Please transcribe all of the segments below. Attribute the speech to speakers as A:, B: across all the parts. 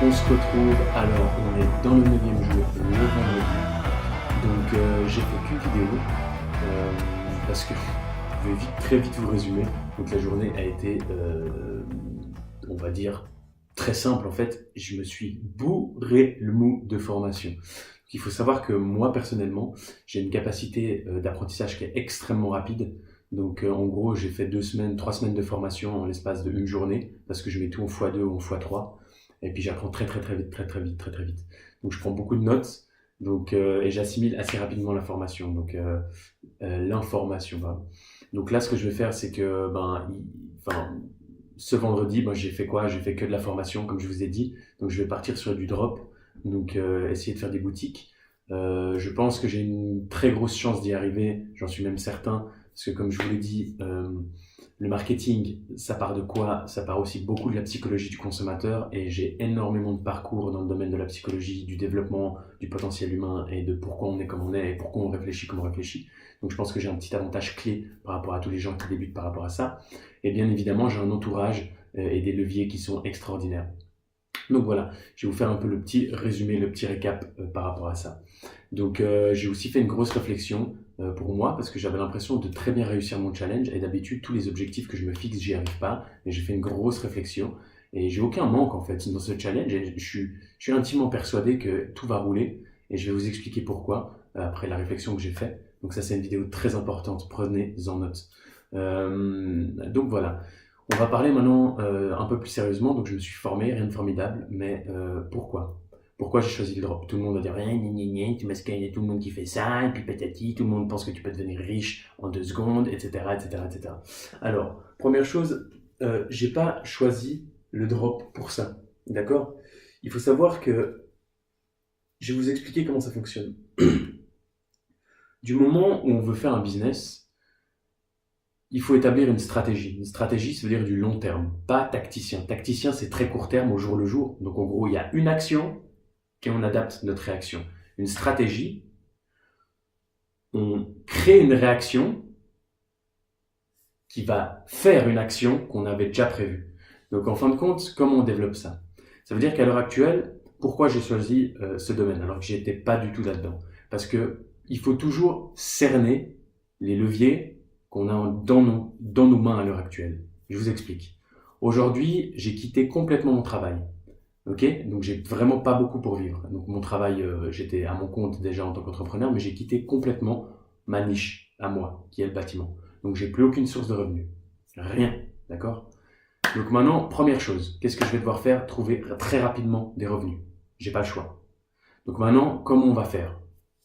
A: On se retrouve, alors on est dans le 9e jour, le vendredi. Donc j'ai fait qu'une vidéo parce que je vais très vite vous résumer. Donc la journée a été, on va dire, très simple en fait. Je me suis bourré le mou de formation. Il faut savoir que moi personnellement, j'ai une capacité d'apprentissage qui est extrêmement rapide. Donc en gros, j'ai fait 3 semaines de formation en l'espace d'une journée parce que je mets tout en x2 ou en x3. Et puis j'apprends très vite. Donc je prends beaucoup de notes, donc et j'assimile assez rapidement l'information. Donc l'information, pardon. Donc là, ce que je vais faire, c'est que ce vendredi, j'ai fait quoi? J'ai fait que de la formation, comme je vous ai dit. Donc je vais partir sur du drop, donc essayer de faire des boutiques. Je pense que j'ai une très grosse chance d'y arriver, j'en suis même certain, parce que comme je vous l'ai dit, le marketing, ça part de quoi? Ça part aussi beaucoup de la psychologie du consommateur et j'ai énormément de parcours dans le domaine de la psychologie, du développement, du potentiel humain et de pourquoi on est comme on est et pourquoi on réfléchit comme on réfléchit. Donc je pense que j'ai un petit avantage clé par rapport à tous les gens qui débutent par rapport à ça. Et bien évidemment, j'ai un entourage et des leviers qui sont extraordinaires. Donc voilà, je vais vous faire un peu le petit résumé, le petit récap par rapport à ça. Donc j'ai aussi fait une grosse réflexion pour moi parce que j'avais l'impression de très bien réussir mon challenge et d'habitude tous les objectifs que je me fixe, j'y arrive pas. Mais j'ai fait une grosse réflexion et j'ai aucun manque en fait dans ce challenge et je suis intimement persuadé que tout va rouler et je vais vous expliquer pourquoi après la réflexion que j'ai faite. Donc ça c'est une vidéo très importante, prenez-en note. Donc voilà. On va parler maintenant un peu plus sérieusement. Donc je me suis formé, rien de formidable, mais pourquoi? Pourquoi j'ai choisi le drop? Tout le monde va dire tu m'as scanné tout le monde qui fait ça, et puis patati, tout le monde pense que tu peux devenir riche en 2 secondes, etc. Alors, première chose, j'ai pas choisi le drop pour ça, d'accord? Il faut savoir que je vais vous expliquer comment ça fonctionne. Du moment où on veut faire un business, il faut établir une stratégie. Une stratégie, ça veut dire du long terme, pas tacticien. Tacticien, c'est très court terme, au jour le jour. Donc en gros, il y a une action et on adapte notre réaction. Une stratégie, on crée une réaction qui va faire une action qu'on avait déjà prévue. Donc en fin de compte, comment on développe ça? Ça veut dire qu'à l'heure actuelle, pourquoi j'ai choisi ce domaine alors que j'étais pas du tout là-dedans? Parce que il faut toujours cerner les leviers qu'on a dans nos mains à l'heure actuelle. Je vous explique. Aujourd'hui, j'ai quitté complètement mon travail. Ok, donc j'ai vraiment pas beaucoup pour vivre. Donc mon travail, j'étais à mon compte déjà en tant qu'entrepreneur, mais j'ai quitté complètement ma niche à moi, qui est le bâtiment. Donc j'ai plus aucune source de revenus, rien, d'accord? Donc maintenant, première chose, qu'est-ce que je vais devoir faire? Trouver très rapidement des revenus. J'ai pas le choix. Donc maintenant, comment on va faire?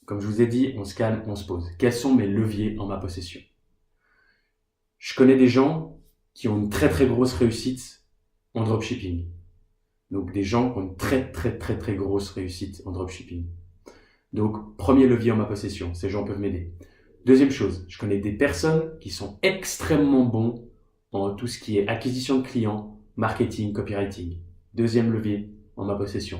A: Comme je vous ai dit, on se calme, on se pose. Quels sont mes leviers en ma possession? Je connais des gens qui ont une très grosse réussite en dropshipping. Donc des gens qui ont une très grosse réussite en dropshipping. Donc premier levier en ma possession, ces gens peuvent m'aider. Deuxième chose, je connais des personnes qui sont extrêmement bons en tout ce qui est acquisition de clients, marketing, copywriting. Deuxième levier en ma possession.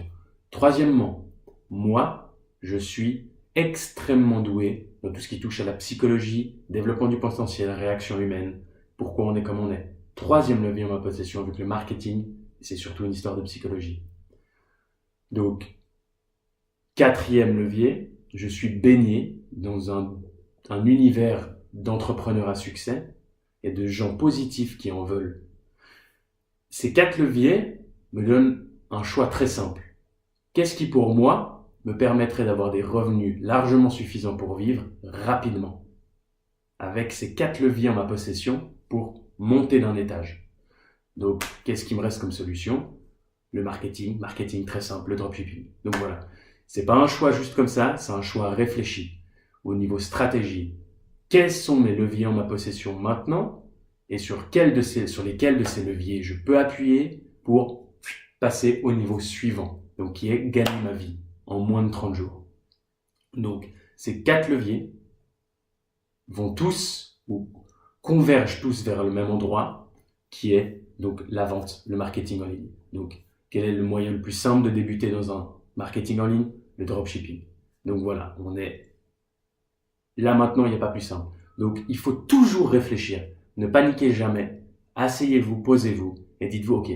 A: Troisièmement, moi, je suis extrêmement doué dans tout ce qui touche à la psychologie, développement du potentiel, réaction humaine, pourquoi on est comme on est. Troisième levier en ma possession avec le marketing, c'est surtout une histoire de psychologie. Donc, quatrième levier, je suis baigné dans un univers d'entrepreneurs à succès et de gens positifs qui en veulent. Ces 4 leviers me donnent un choix très simple. Qu'est-ce qui, pour moi, me permettrait d'avoir des revenus largement suffisants pour vivre rapidement? Avec ces 4 leviers en ma possession pour monter d'un étage. Donc, qu'est-ce qui me reste comme solution? Le marketing très simple, le dropshipping. Donc voilà, c'est pas un choix juste comme ça, c'est un choix réfléchi. Au niveau stratégie, quels sont mes leviers en ma possession maintenant et sur lesquels de ces leviers je peux appuyer pour passer au niveau suivant, donc qui est gagner ma vie en moins de 30 jours. Donc ces 4 leviers vont tous ou convergent tous vers le même endroit qui est donc la vente, le marketing en ligne. Donc quel est le moyen le plus simple de débuter dans un marketing en ligne? Le dropshipping. Donc voilà, on est là maintenant, il n'y a pas plus simple. Donc il faut toujours réfléchir, ne paniquez jamais, asseyez-vous, posez-vous et dites-vous, ok,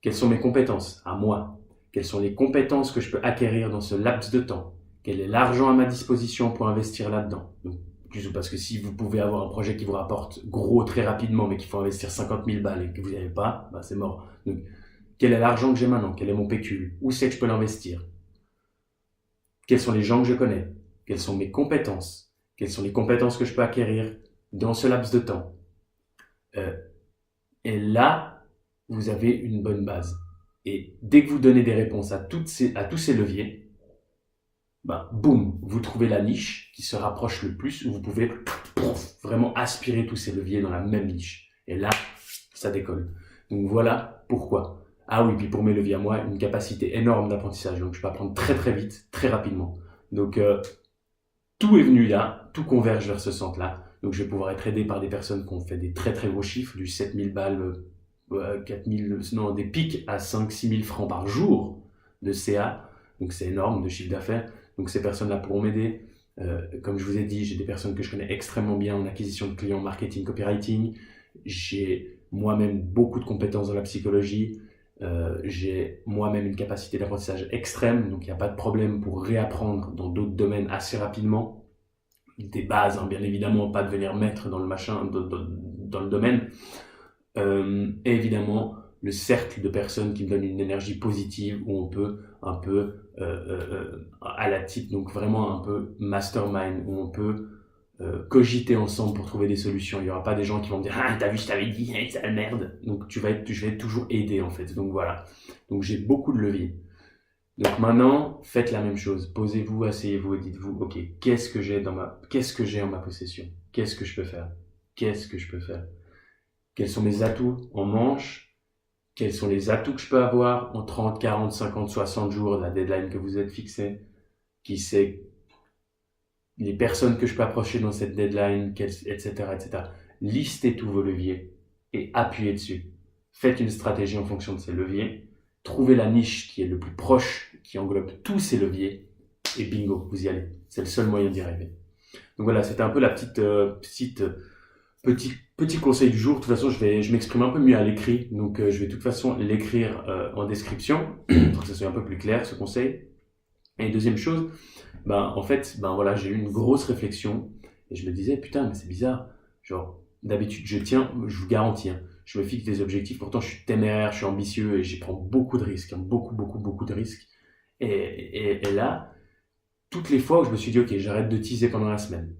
A: quelles sont mes compétences à moi? Quelles sont les compétences que je peux acquérir dans ce laps de temps? Quel est l'argent à ma disposition pour investir là-dedans? Donc, parce que si vous pouvez avoir un projet qui vous rapporte gros très rapidement, mais qu'il faut investir 50 000 balles et que vous n'y avez pas, bah c'est mort. Donc, quel est l'argent que j'ai maintenant? Quel est mon pécule? Où c'est que je peux l'investir? Quels sont les gens que je connais? Quelles sont mes compétences? Quelles sont les compétences que je peux acquérir dans ce laps de temps? Et là, vous avez une bonne base. Et dès que vous donnez des réponses à tous ces leviers, ben, boum, vous trouvez la niche qui se rapproche le plus, où vous pouvez vraiment aspirer tous ces leviers dans la même niche. Et là, ça décolle. Donc voilà pourquoi. Ah oui, puis pour mes leviers à moi, une capacité énorme d'apprentissage. Donc je peux apprendre très très vite, très rapidement. Donc tout est venu là, tout converge vers ce centre-là. Donc je vais pouvoir être aidé par des personnes qui ont fait des très très gros chiffres, du 7000 balles, 4000, non, des pics à 5-6 000 francs par jour de CA. Donc c'est énorme de chiffre d'affaires. Donc ces personnes-là pourront m'aider. Comme je vous ai dit, j'ai des personnes que je connais extrêmement bien en acquisition de clients, marketing, copywriting. J'ai moi-même beaucoup de compétences dans la psychologie. J'ai moi-même une capacité d'apprentissage extrême, donc il n'y a pas de problème pour réapprendre dans d'autres domaines assez rapidement. Des bases, hein, bien évidemment, pas devenir maître dans le machin, dans le domaine. Et évidemment, le cercle de personnes qui me donnent une énergie positive où on peut un peu à la type, donc vraiment un peu mastermind, où on peut cogiter ensemble pour trouver des solutions. Il n'y aura pas des gens qui vont me dire ah t'as vu je t'avais dit c'est la merde. Donc je vais être toujours aidé en fait. Donc voilà. Donc j'ai beaucoup de leviers. Donc maintenant faites la même chose. Posez-vous, asseyez-vous et dites-vous ok qu'est-ce que j'ai en ma possession? Qu'est-ce que je peux faire? Qu'est-ce que je peux faire? Quels sont mes atouts en manche? Quels sont les atouts que je peux avoir en 30, 40, 50, 60 jours, la deadline que vous êtes fixée? Qui sait les personnes que je peux approcher dans cette deadline, etc., etc. Listez tous vos leviers et appuyez dessus. Faites une stratégie en fonction de ces leviers. Trouvez la niche qui est le plus proche, qui englobe tous ces leviers et bingo, vous y allez. C'est le seul moyen d'y arriver. Donc voilà, c'était un peu la petit conseil du jour. De toute façon, je m'exprime un peu mieux à l'écrit, donc je vais de toute façon l'écrire en description pour que ça soit un peu plus clair ce conseil. Et deuxième chose, en fait, voilà, j'ai eu une grosse réflexion et je me disais putain mais c'est bizarre, genre d'habitude je vous garantis, hein, je me fixe des objectifs, pourtant je suis téméraire, je suis ambitieux et j'y prends beaucoup de risques, hein, beaucoup de risques. Et là, toutes les fois où je me suis dit ok j'arrête de teaser pendant la semaine,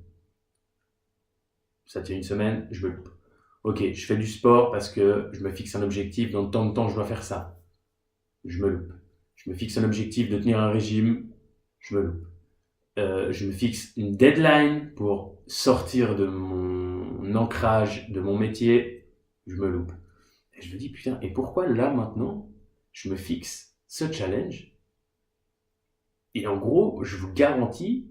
A: ça tient une semaine, je me loupe. Ok, je fais du sport parce que je me fixe un objectif, dans tant de temps je dois faire ça, je me loupe. Je me fixe un objectif de tenir un régime, je me loupe. Je me fixe une deadline pour sortir de mon ancrage, de mon métier, je me loupe. Et je me dis, putain, et pourquoi là, maintenant, je me fixe ce challenge? Et en gros, je vous garantis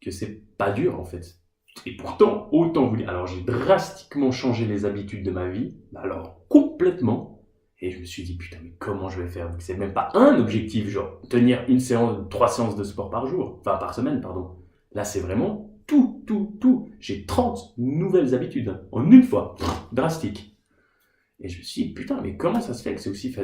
A: que c'est pas dur, en fait. Et pourtant, autant vous dire, alors j'ai drastiquement changé les habitudes de ma vie, alors complètement. Et je me suis dit, putain, mais comment je vais faire? C'est même pas un objectif, genre tenir 3 séances de sport par jour, enfin par semaine, pardon. Là, c'est vraiment tout. J'ai 30 nouvelles habitudes en une fois, drastique. Et je me suis dit, putain, mais comment ça se fait que c'est aussi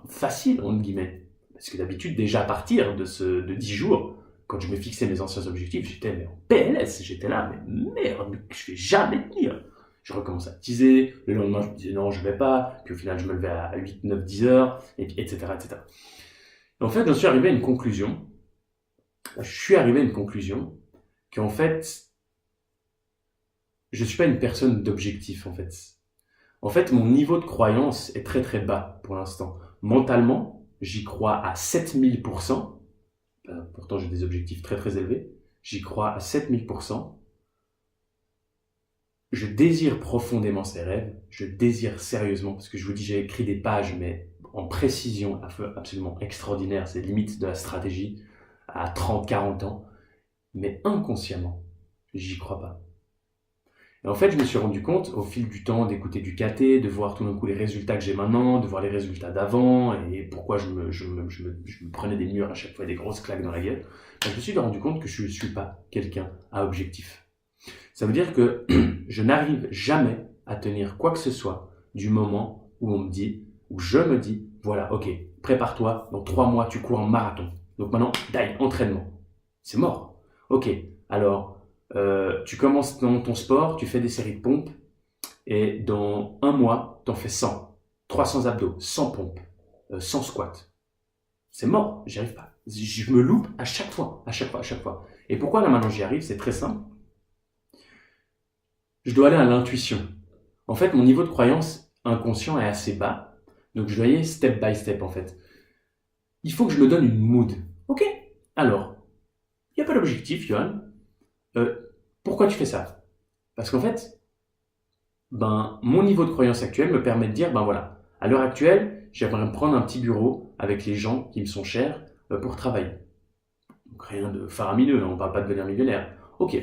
A: facile, entre guillemets? Parce que d'habitude, déjà à partir de 10 jours, quand je me fixais mes anciens objectifs, j'étais en PLS, j'étais là, mais merde, je vais jamais tenir. Je recommence à teaser, le lendemain je me disais non je vais pas, puis au final je me levais à 8, 9, 10 heures, et puis etc. Et en fait je suis arrivé à une conclusion, qu'en fait, je suis pas une personne d'objectif en fait. En fait mon niveau de croyance est très très bas pour l'instant. Mentalement, j'y crois à 7000%, pourtant j'ai des objectifs très très élevés, j'y crois à 7000%. Je désire profondément ces rêves, je désire sérieusement, parce que je vous dis, j'ai écrit des pages, mais en précision absolument extraordinaire, c'est limite de la stratégie à 30, 40 ans, mais inconsciemment, j'y crois pas. Et en fait, je me suis rendu compte, au fil du temps, d'écouter du KT, de voir tout d'un coup les résultats que j'ai maintenant, de voir les résultats d'avant, et pourquoi je me prenais des murs à chaque fois, des grosses claques dans la gueule, je me suis rendu compte que je ne suis pas quelqu'un à objectif. Ça veut dire que je n'arrive jamais à tenir quoi que ce soit du moment où je me dis, voilà, ok, prépare-toi, dans 3 mois, tu cours un marathon. Donc maintenant, entraînement. C'est mort. Ok, alors, tu commences dans ton sport, tu fais des séries de pompes, et dans 1 mois, tu en fais 100. 300 abdos, 100 pompes, 100 squats. C'est mort, j'y arrive pas. Je me loupe à chaque fois. Et pourquoi là maintenant j'y arrive? C'est très simple. Je dois aller à l'intuition. En fait, mon niveau de croyance inconscient est assez bas. Donc je dois y aller step by step en fait. Il faut que je me donne une mood. Ok, alors, il n'y a pas d'objectif, Johan. Pourquoi tu fais ça? Parce qu'en fait, mon niveau de croyance actuel me permet de dire, voilà, à l'heure actuelle, j'aimerais me prendre un petit bureau avec les gens qui me sont chers pour travailler. Donc rien de faramineux, on ne parle pas de devenir millionnaire. Ok,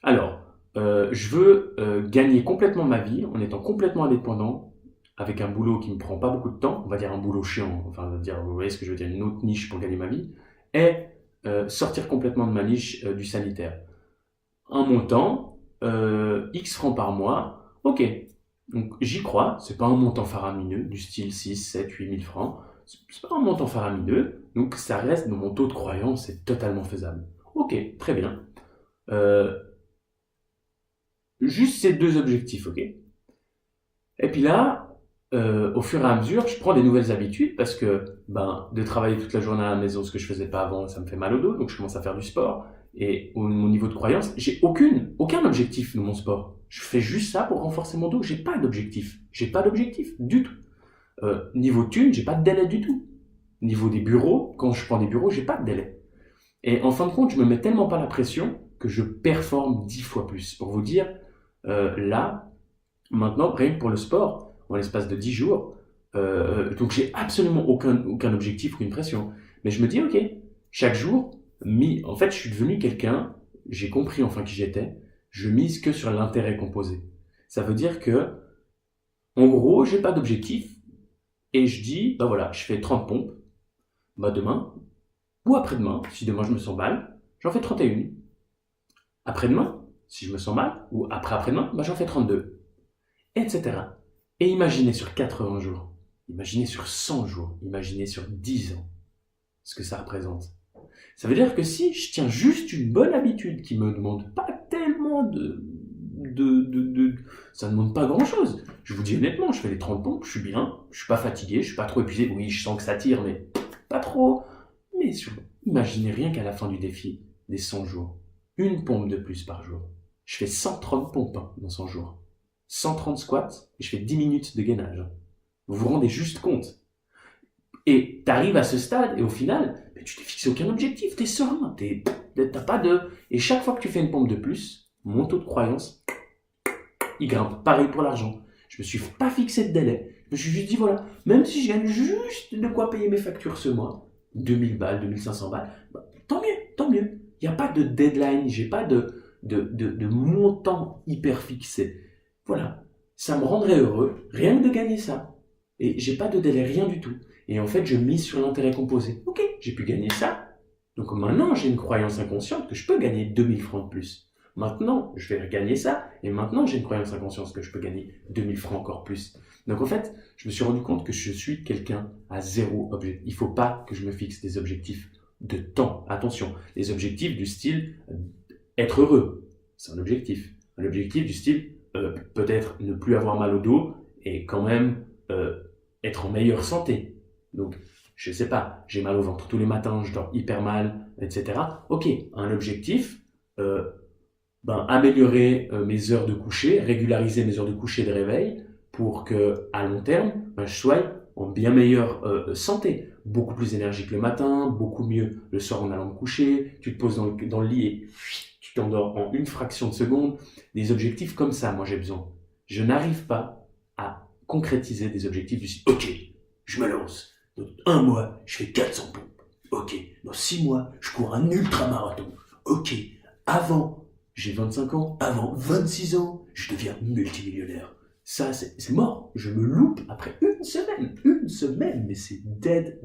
A: alors, je veux gagner complètement ma vie en étant complètement indépendant, avec un boulot qui ne me prend pas beaucoup de temps, on va dire un boulot chiant, enfin, vous voyez ce que je veux dire, une autre niche pour gagner ma vie, et sortir complètement de ma niche du sanitaire. Un montant, X francs par mois, ok, donc j'y crois, c'est pas un montant faramineux, du style 6, 7, 8 000 francs, c'est pas un montant faramineux, donc ça reste dans mon taux de croyance, c'est totalement faisable. Ok, très bien. Juste ces 2 objectifs, ok? Et puis là, au fur et à mesure, je prends des nouvelles habitudes parce que de travailler toute la journée à la maison, ce que je faisais pas avant, ça me fait mal au dos, donc je commence à faire du sport. Et mon niveau de croyance, j'ai aucun objectif dans mon sport. Je fais juste ça pour renforcer mon dos. J'ai pas d'objectif du tout. Niveau thune, j'ai pas de délai du tout. Niveau des bureaux, quand je prends des bureaux, j'ai pas de délai. Et en fin de compte, je me mets tellement pas la pression que je performe 10 fois plus. Pour vous dire, là, maintenant, rien que pour le sport, en l'espace de 10 jours, donc j'ai absolument aucun objectif, aucune pression. Mais je me dis, ok, chaque jour, en fait, je suis devenu quelqu'un, j'ai compris enfin qui j'étais, je mise que sur l'intérêt composé. Ça veut dire que, en gros, j'ai pas d'objectif, et je dis, voilà, je fais 30 pompes, demain, ou après-demain, si demain je me sens mal, j'en fais 31. Après-demain, si je me sens mal, ou après-après-demain, j'en fais 32. Etc. Et imaginez sur 80 jours, imaginez sur 100 jours, imaginez sur 10 ans ce que ça représente. Ça veut dire que si je tiens juste une bonne habitude qui me demande pas tellement ça ne demande pas grand chose. Je vous dis honnêtement, je fais les 30 pompes, je suis bien, je suis pas fatigué, je suis pas trop épuisé. Oui, je sens que ça tire, mais pas trop. Mais imaginez rien qu'à la fin du défi, des 100 jours, une pompe de plus par jour. Je fais 130 pompes dans 100 jours. 130 squats et je fais 10 minutes de gainage. Vous vous rendez juste compte. Et tu arrives à ce stade et au final, tu t'es fixé aucun objectif, t'es serein, t'as pas de... Et chaque fois que tu fais une pompe de plus, mon taux de croyance, il grimpe. Pareil pour l'argent. Je me suis pas fixé de délai. Je me suis juste dit, voilà, même si je gagne juste de quoi payer mes factures ce mois, 2000 balles, 2500 balles, tant mieux. Il n'y a pas de deadline, j'ai pas de montant hyper fixé. Voilà, ça me rendrait heureux, rien que de gagner ça. Et j'ai pas de délai, rien du tout. Et en fait, je mise sur l'intérêt composé. Ok, j'ai pu gagner ça. Donc maintenant, j'ai une croyance inconsciente que je peux gagner 2000 francs de plus. Maintenant, je vais regagner ça. Et maintenant, j'ai une croyance inconsciente que je peux gagner 2000 francs encore plus. Donc en fait, je me suis rendu compte que je suis quelqu'un à zéro objectif. Il faut pas que je me fixe des objectifs de temps. Attention, les objectifs du style être heureux, c'est un objectif. Un objectif du style peut-être ne plus avoir mal au dos et quand même être en meilleure santé. Donc, je sais pas, j'ai mal au ventre tous les matins, je dors hyper mal, etc. Ok, un objectif, améliorer mes heures de coucher, régulariser mes heures de coucher et de réveil pour que à long terme, je sois en bien meilleure santé. Beaucoup plus énergique le matin, beaucoup mieux le soir en allant me coucher, tu te poses dans le lit et tu t'endors en une fraction de seconde. Des objectifs comme ça, moi j'ai besoin. Je n'arrive pas à concrétiser des objectifs du style, ok, je me lance. Dans 1 mois, je fais 400 pompes. Ok, dans 6 mois, je cours un ultramarathon. Ok, avant, j'ai 25 ans, avant 26 ans, je deviens multimillionnaire. Ça, c'est mort. Je me loupe après une semaine, mais c'est dead.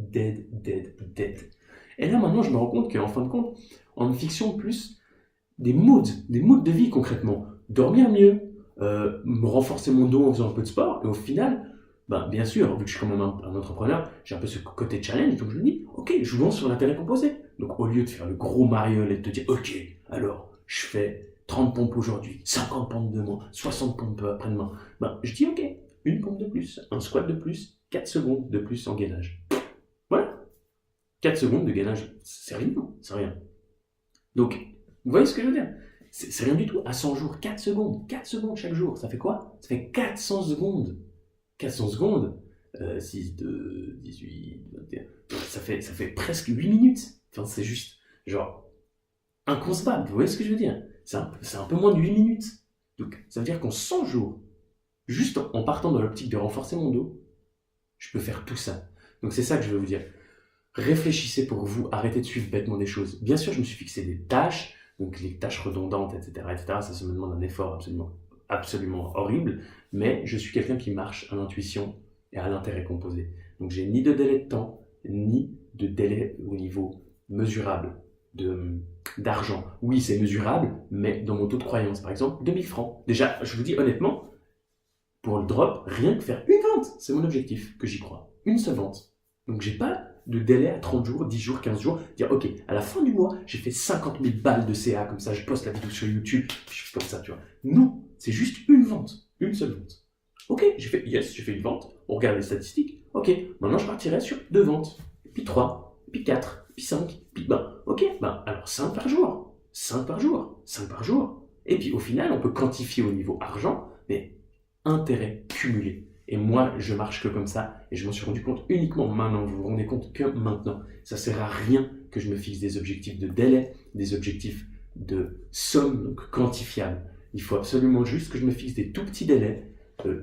A: Et là, maintenant, je me rends compte qu'en fin de compte, en me fixant plus des moods de vie concrètement, dormir mieux, me renforcer mon dos en faisant un peu de sport, et au final, Ben, bien sûr, vu que je suis quand même un entrepreneur, j'ai un peu ce côté challenge, donc je me dis, ok, jouons sur l'intérêt composé. Donc au lieu de faire le gros mariole et de te dire, ok, alors je fais 30 pompes aujourd'hui, 50 pompes demain, 60 pompes après-demain, ben, je dis, ok, une pompe de plus, un squat de plus, 4 secondes de plus en gainage. Voilà, 4 secondes de gainage, c'est rien, c'est rien. Donc, vous voyez ce que je veux dire? C'est rien du tout. À 100 jours, 4 secondes chaque jour. Ça fait quoi? Ça fait 400 secondes. 400 secondes, 6, 2, 18, 21. Ça fait presque 8 minutes. Enfin, c'est juste, genre, inconcevable. Vous voyez ce que je veux dire? C'est un peu moins de 8 minutes. Donc, ça veut dire qu'en 100 jours, juste en partant dans l'optique de renforcer mon dos, je peux faire tout ça. Donc, c'est ça que je veux vous dire. Réfléchissez pour vous, arrêtez de suivre bêtement des choses. Bien sûr, je me suis fixé des tâches, donc les tâches redondantes, etc. Ça me demande un effort absolument horrible, mais je suis quelqu'un qui marche à l'intuition et à l'intérêt composé. Donc j'ai ni de délai de temps, ni de délai au niveau mesurable d'argent. Oui, c'est mesurable, mais dans mon taux de croyance, par exemple, 2000 francs. Déjà, je vous dis honnêtement, pour le drop, rien que faire une vente, c'est mon objectif, que j'y crois. Une seule vente. Donc j'ai pas de délai à 30 jours, 10 jours, 15 jours, dire ok, à la fin du mois, j'ai fait 50 000 balles de CA, comme ça je poste la vidéo sur YouTube, puis je fais comme ça, tu vois. Non, c'est juste une vente, une seule vente. Ok, j'ai fait une vente, on regarde les statistiques, ok, maintenant je partirai sur 2 ventes, puis 3, puis 4, puis 5, puis ok, alors 5 par jour, 5 par jour, 5 par jour. Et puis au final, on peut quantifier au niveau argent, mais intérêt cumulé. Et moi, je marche que comme ça, et je m'en suis rendu compte uniquement maintenant. Vous vous rendez compte que maintenant. Ça sert à rien que je me fixe des objectifs de délai, des objectifs de somme, donc quantifiables. Il faut absolument juste que je me fixe des tout petits délais,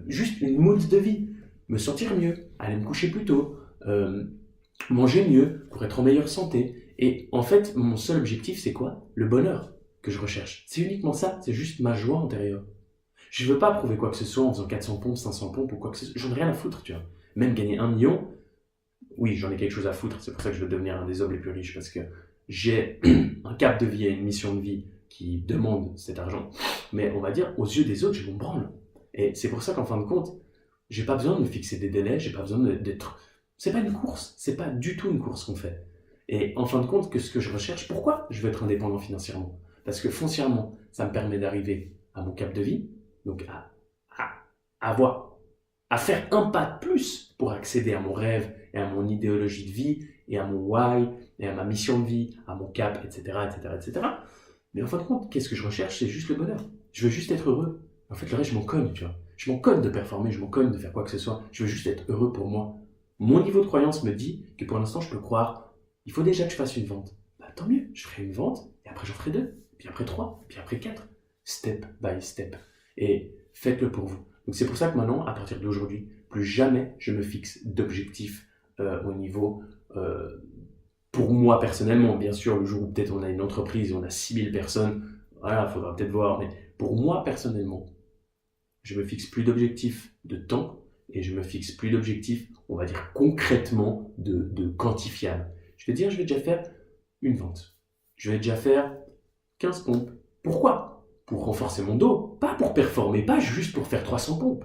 A: juste une mood de vie, me sentir mieux, aller me coucher plus tôt, manger mieux pour être en meilleure santé. Et en fait, mon seul objectif, c'est quoi? Le bonheur que je recherche. C'est uniquement ça, c'est juste ma joie intérieure. Je veux pas prouver quoi que ce soit en faisant 400 pompes, 500 pompes ou quoi que ce soit. J'en ai rien à foutre, tu vois. Même gagner 1 million, oui, j'en ai quelque chose à foutre. C'est pour ça que je veux devenir un des hommes les plus riches, parce que j'ai un cap de vie et une mission de vie qui demande cet argent. Mais on va dire, aux yeux des autres, je m'en branle. Et c'est pour ça qu'en fin de compte, j'ai pas besoin de me fixer des délais, j'ai pas besoin d'être... C'est pas une course, c'est pas du tout une course qu'on fait. Et en fin de compte, ce que je recherche, pourquoi je veux être indépendant financièrement? Parce que foncièrement, ça me permet d'arriver à mon cap de vie, donc à faire un pas de plus pour accéder à mon rêve et à mon idéologie de vie et à mon why et à ma mission de vie, à mon cap, etc. Mais en fin de compte, qu'est-ce que je recherche? C'est juste le bonheur. Je veux juste être heureux. En fait, le reste, je m'en cogne, tu vois. Je m'en cogne de performer, je m'en cogne de faire quoi que ce soit. Je veux juste être heureux pour moi. Mon niveau de croyance me dit que pour l'instant, je peux croire, il faut déjà que je fasse une vente. Tant mieux, je ferai une vente, et après j'en ferai 2, puis après 3, puis après 4. Step by step. Et faites-le pour vous. Donc c'est pour ça que maintenant, à partir d'aujourd'hui, plus jamais je me fixe d'objectifs au niveau, pour moi personnellement, bien sûr, le jour où peut-être on a une entreprise et on a 6000 personnes, voilà, il faudra peut-être voir, mais pour moi personnellement, je me fixe plus d'objectifs de temps et je me fixe plus d'objectifs, on va dire concrètement, de quantifiables. Je vais dire, je vais déjà faire une vente. Je vais déjà faire 15 pompes. Pourquoi? Pour renforcer mon dos, pas pour performer, pas juste pour faire 300 pompes.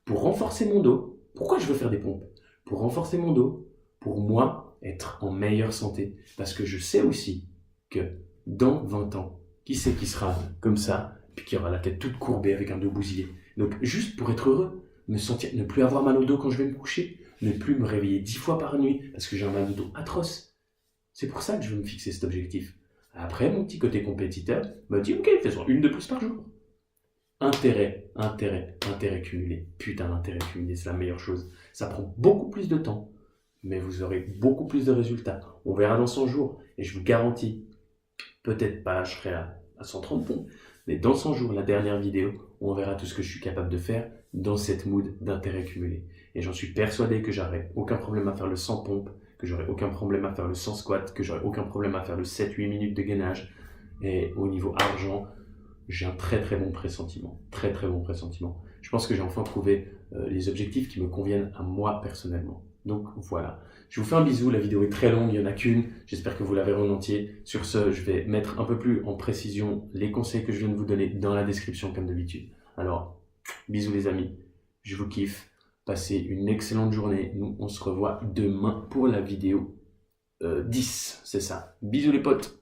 A: Pour renforcer mon dos. Pourquoi je veux faire des pompes? Pour renforcer mon dos, pour moi être en meilleure santé. Parce que je sais aussi que dans 20 ans, qui c'est qui sera comme ça, puis qui aura la tête toute courbée avec un dos bousillé. Donc juste pour être heureux, ne plus avoir mal au dos quand je vais me coucher, ne plus me réveiller 10 fois par nuit parce que j'ai un mal de dos atroce. C'est pour ça que je veux me fixer cet objectif. Après, mon petit côté compétiteur me dit, ok, faisons une de plus par jour. Intérêt cumulé. Putain, l'intérêt cumulé, c'est la meilleure chose. Ça prend beaucoup plus de temps, mais vous aurez beaucoup plus de résultats. On verra dans 100 jours, et je vous garantis, peut-être pas, je serai à 130 pompes, mais dans 100 jours, la dernière vidéo, on verra tout ce que je suis capable de faire dans cette mood d'intérêt cumulé. Et j'en suis persuadé que j'aurai aucun problème à faire le 100 pompes, que j'aurai aucun problème à faire le 100 squat, que j'aurai aucun problème à faire le 7-8 minutes de gainage. Et au niveau argent, j'ai un très bon pressentiment. Très bon pressentiment. Je pense que j'ai enfin trouvé les objectifs qui me conviennent à moi personnellement. Donc voilà. Je vous fais un bisou, la vidéo est très longue, il n'y en a qu'une. J'espère que vous la verrez en entier. Sur ce, je vais mettre un peu plus en précision les conseils que je viens de vous donner dans la description comme d'habitude. Alors, bisous les amis, je vous kiffe. Passez une excellente journée. Nous, on se revoit demain pour la vidéo 10, c'est ça. Bisous les potes.